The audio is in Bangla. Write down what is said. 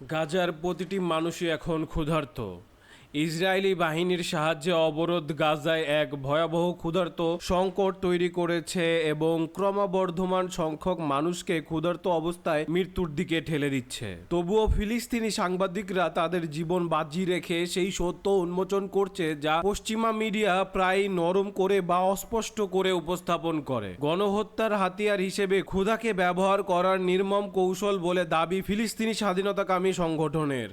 গাজার প্রতিটি মানুষই এখন ক্ষুধার্ত। ইসরায়েলি বাহিনীর সাহায্যে অবরোধ গাজায় এক ভয়াবহ ক্ষুধার্ত সংকট তৈরি করেছে এবং ক্রমবর্ধমান সংখ্যক মানুষকে ক্ষুধার্ত অবস্থায় মৃত্যুর দিকে ঠেলে দিচ্ছে। তবুও ফিলিস্তিনি সাংবাদিকরা তাদের জীবন বাজি রেখে সেই সত্য উন্মোচন করছে, যা পশ্চিমা মিডিয়া প্রায় নরম করে বা অস্পষ্ট করে উপস্থাপন করে। গণহত্যার হাতিয়ার হিসেবে ক্ষুধাকে ব্যবহার করার নির্মম কৌশল বলে দাবি ফিলিস্তিনি স্বাধীনতাকামী সংগঠনের।